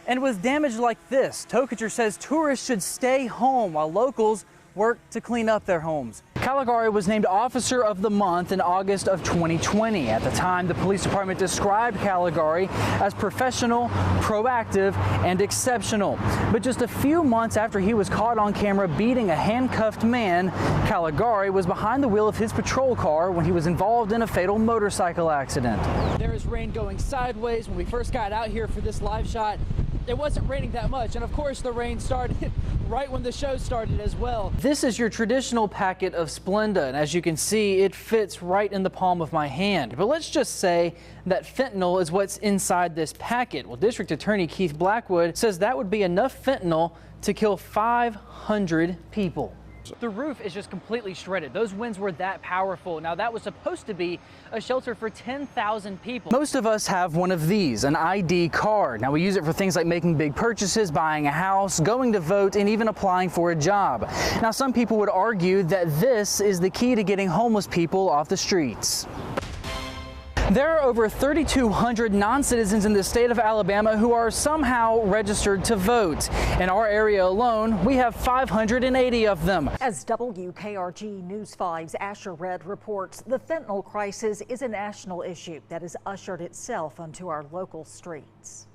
And with damage like this, Tokacher says tourists should stay home while locals work to clean up their homes. Caligari was named Officer of the Month in August of 2020. At the time, the police department described Caligari as professional, proactive, and exceptional. But just a few months after he was caught on camera beating a handcuffed man, Caligari was behind the wheel of his patrol car when he was involved in a fatal motorcycle accident. There is rain going sideways. When we first got out here for this live shot, it wasn't raining that much, and of course the rain started right when the show started as well. This is your traditional packet of Splenda, and as you can see, it fits right in the palm of my hand. But let's just say that fentanyl is what's inside this packet. Well, District Attorney Keith Blackwood says that would be enough fentanyl to kill 500 people. The roof is just completely shredded. Those winds were that powerful. Now, that was supposed to be a shelter for 10,000 people. Most of us have one of these, an ID card. Now, we use it for things like making big purchases, buying a house, going to vote, and even applying for a job. Now, some people would argue that this is the key to getting homeless people off the streets. There are over 3,200 non-citizens in the state of Alabama who are somehow registered to vote. In our area alone, we have 580 of them. As WKRG News 5's Asher Redd reports, the fentanyl crisis is a national issue that has ushered itself onto our local streets.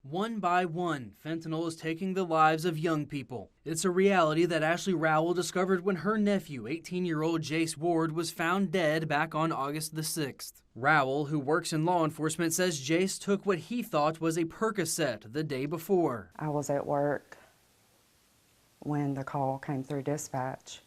One by one, fentanyl is taking the lives of young people. It's a reality that Ashley Rowell discovered when her nephew, 18-year-old Jace Ward, was found dead back on August the 6th. Rowell, who works in law enforcement, says Jace took what he thought was a Percocet the day before. I was at work when the call came through dispatch,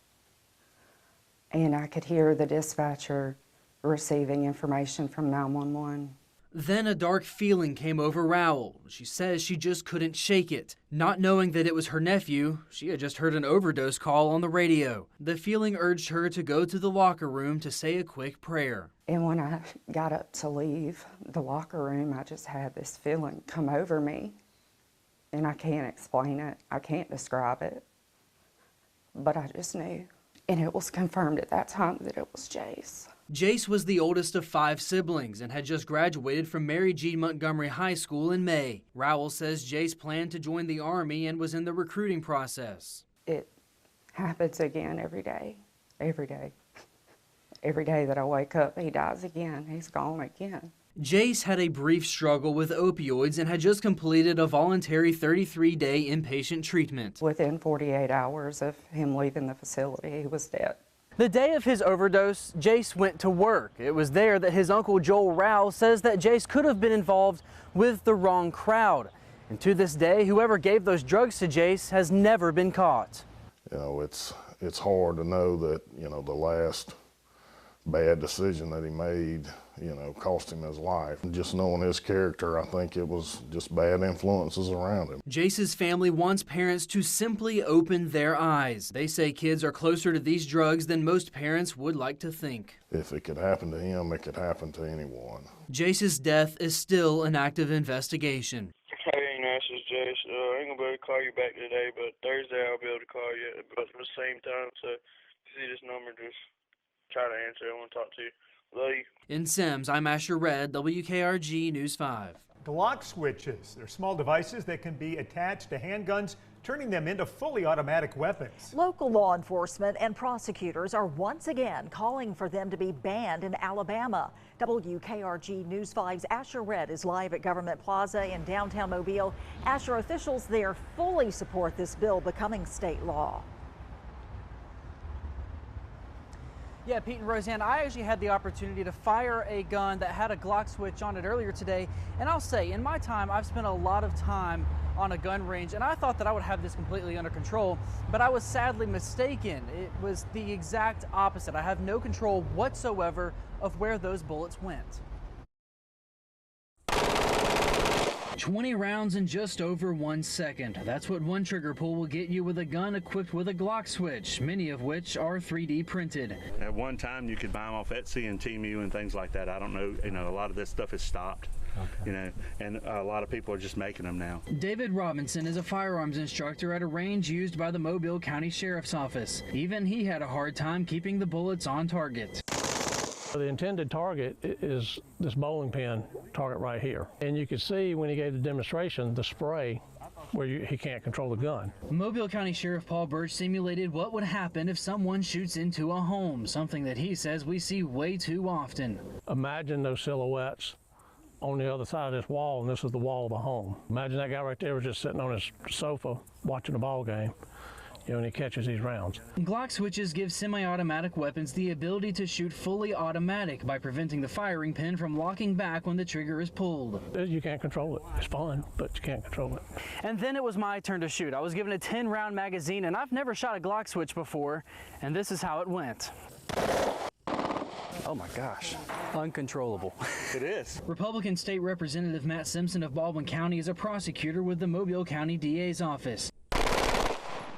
and I could hear the dispatcher receiving information from 911. Then a dark feeling came over Rowell. She says she just couldn't shake it. Not knowing that it was her nephew, she had just heard an overdose call on the radio. The feeling urged her to go to the locker room to say a quick prayer. And when I got up to leave the locker room, I just had this feeling come over me. And I can't explain it. I can't describe it. But I just knew. And it was confirmed at that time that it was Jace. Jace was the oldest of 5 siblings and had just graduated from Mary G. Montgomery High School in May. Rowell says Jace planned to join the Army and was in the recruiting process. It happens again every day, every day. Every day that I wake up, he dies again. He's gone again. Jace had a brief struggle with opioids and had just completed a voluntary 33-day inpatient treatment. Within 48 hours of him leaving the facility, he was dead. The day of his overdose, Jace went to work. It was there that his uncle Joel Rowell says that Jace could have been involved with the wrong crowd. And to this day, whoever gave those drugs to Jace has never been caught. You know, it's hard to know that, you know, the last bad decision that he made, you know, cost him his life. Just knowing his character, I think it was just bad influences around him. Jace's family wants parents to simply open their eyes. They say kids are closer to these drugs than most parents would like to think. If it could happen to him, it could happen to anyone. Jace's death is still an active investigation. Hey, Nash, it's Jace. I ain't gonna be able to call you back today, but Thursday I'll be able to call you at the same time. So if you see this number, just try to answer. I want to talk to you. Love you. In Sims, I'm Asher Redd, WKRG News 5. Glock switches. They're small devices that can be attached to handguns, turning them into fully automatic weapons. Local law enforcement and prosecutors are once again calling for them to be banned in Alabama. WKRG News 5's Asher Redd is live at Government Plaza in downtown Mobile. Asher, officials there fully support this bill becoming state law. Yeah, Pete and Roseanne, I actually had the opportunity to fire a gun that had a Glock switch on it earlier today. And I'll say, in my time, I've spent a lot of time on a gun range, and I thought that I would have this completely under control, but I was sadly mistaken. It was the exact opposite. I have no control whatsoever of where those bullets went. 20 rounds in just over 1 second. That's what one trigger pull will get you with a gun equipped with a Glock switch, many of which are 3D printed. At one time, you could buy them off Etsy and Temu and things like that. I don't know, a lot of this stuff is stopped, and a lot of people are just making them now. David Robinson is a firearms instructor at a range used by the Mobile County Sheriff's Office. Even he had a hard time keeping the bullets on target. The intended target is this bowling pin target right here. And you could see when he gave the demonstration, the spray where he can't control the gun. Mobile County Sheriff Paul Birch simulated what would happen if someone shoots into a home, something that he says we see way too often. Imagine those silhouettes on the other side of this wall, and this is the wall of the home. Imagine that guy right there was just sitting on his sofa watching a ball game, and he catches these rounds. Glock switches give semi-automatic weapons the ability to shoot fully automatic by preventing the firing pin from locking back when the trigger is pulled. You can't control it. It's fun, but you can't control it. And then it was my turn to shoot. I was given a 10-round magazine, and I've never shot a Glock switch before, and this is how it went. Oh my gosh, uncontrollable. It is. Republican State Representative Matt Simpson of Baldwin County is a prosecutor with the Mobile County DA's office.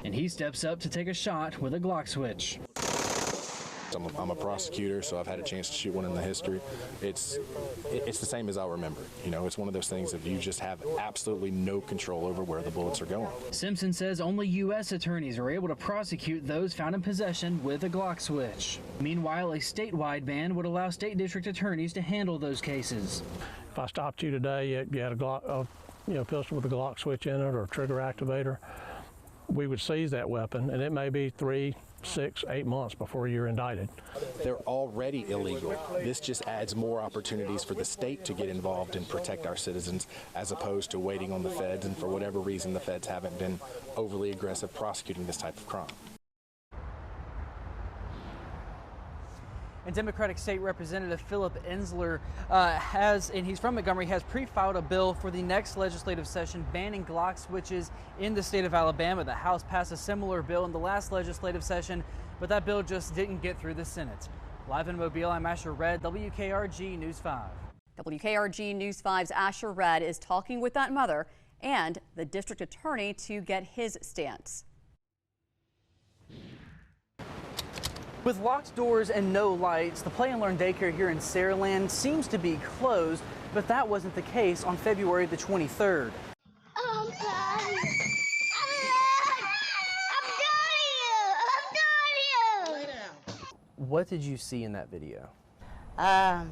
And he steps up to take a shot with a Glock switch. I'm a prosecutor, so I've had a chance to shoot one in the history. It's the same as I'll remember. You know, it's one of those things that you just have absolutely no control over where the bullets are going. Simpson says only U.S. attorneys are able to prosecute those found in possession with a Glock switch. Meanwhile, a statewide ban would allow state district attorneys to handle those cases. If I stopped you today, you had a Glock, pistol with a Glock switch in it or a trigger activator, we would seize that weapon, and it may be 3, 6, 8 months before you're indicted. They're already illegal. This just adds more opportunities for the state to get involved and protect our citizens, as opposed to waiting on the feds, and for whatever reason the feds haven't been overly aggressive prosecuting this type of crime. And Democratic State Representative Philip Ensler and he's from Montgomery, has pre-filed a bill for the next legislative session banning Glock switches in the state of Alabama. The House passed a similar bill in the last legislative session, but that bill just didn't get through the Senate. Live in Mobile, I'm Asher Redd, WKRG News 5. WKRG News 5's Asher Redd is talking with that mother and the district attorney to get his stance. With locked doors and no lights, the Play and Learn daycare here in Saraland seems to be closed, but that wasn't the case on February the 23rd. I'm done. I'm done. What did you see in that video? I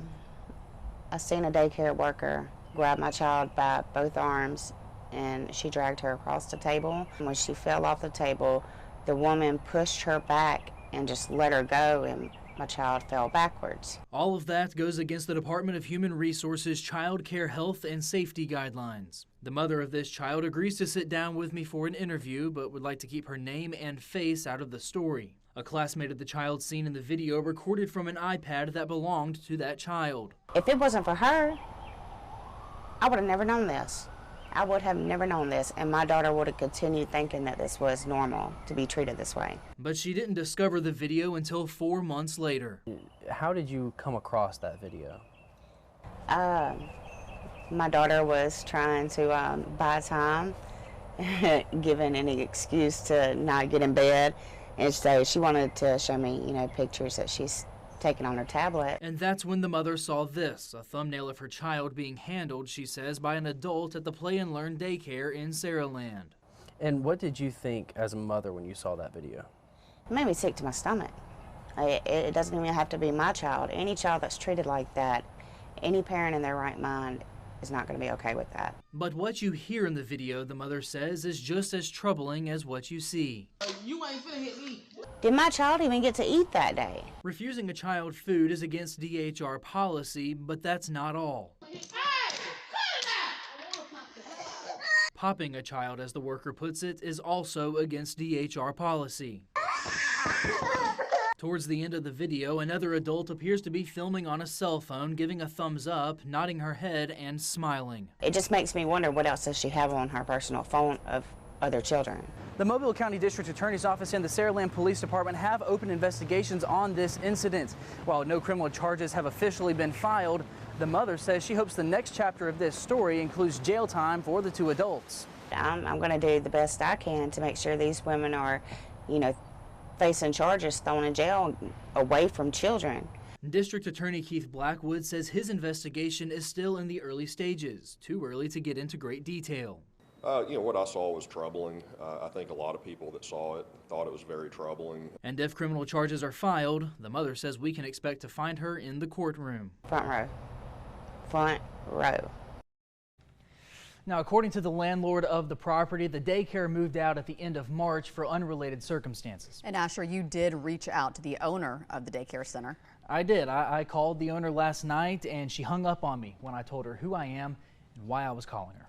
seen a daycare worker grab my child by both arms, and she dragged her across the table. When she fell off the table, the woman pushed her back and just let her go, and my child fell backwards. All of that goes against the Department of Human Resources Child Care Health and Safety Guidelines. The mother of this child agrees to sit down with me for an interview, but would like to keep her name and face out of the story. A classmate of the child seen in the video recorded from an iPad that belonged to that child. If it wasn't for her, I would have never known this. I would have never known this, and my daughter would have continued thinking that this was normal to be treated this way. But she didn't discover the video until 4 months later. How did you come across that video? My daughter was trying to buy time, given any excuse to not get in bed, and so she wanted to show me, pictures that she's taken on her tablet. And that's when the mother saw this, a thumbnail of her child being handled, she says, by an adult at the Play and Learn daycare in Saraland. And what did you think as a mother when you saw that video? It made me sick to my stomach. It doesn't even have to be my child. Any child that's treated like that, any parent in their right mind is not going to be okay with that. But what you hear in the video, the mother says, is just as troubling as what you see. You ain't finna hit me. Did my child even get to eat that day? Refusing a child food is against DHR policy, but that's not all. Popping a child, as the worker puts it, is also against DHR policy. Towards the end of the video, another adult appears to be filming on a cell phone, giving a thumbs up, nodding her head, and smiling. It just makes me wonder, what else does she have on her personal phone of other children? The Mobile County District Attorney's Office and the Saraland Police Department have opened investigations on this incident. While no criminal charges have officially been filed, the mother says she hopes the next chapter of this story includes jail time for the two adults. I'm going to do the best I can to make sure these women are, facing charges, thrown in jail, away from children. District Attorney Keith Blackwood says his investigation is still in the early stages, too early to get into great detail. What I saw was troubling. I think a lot of people that saw it thought it was very troubling. And if criminal charges are filed, the mother says we can expect to find her in the courtroom. Front row. Front row. Now, according to the landlord of the property, the daycare moved out at the end of March for unrelated circumstances. And Asher, you did reach out to the owner of the daycare center. I did. I called the owner last night and she hung up on me when I told her who I am and why I was calling her.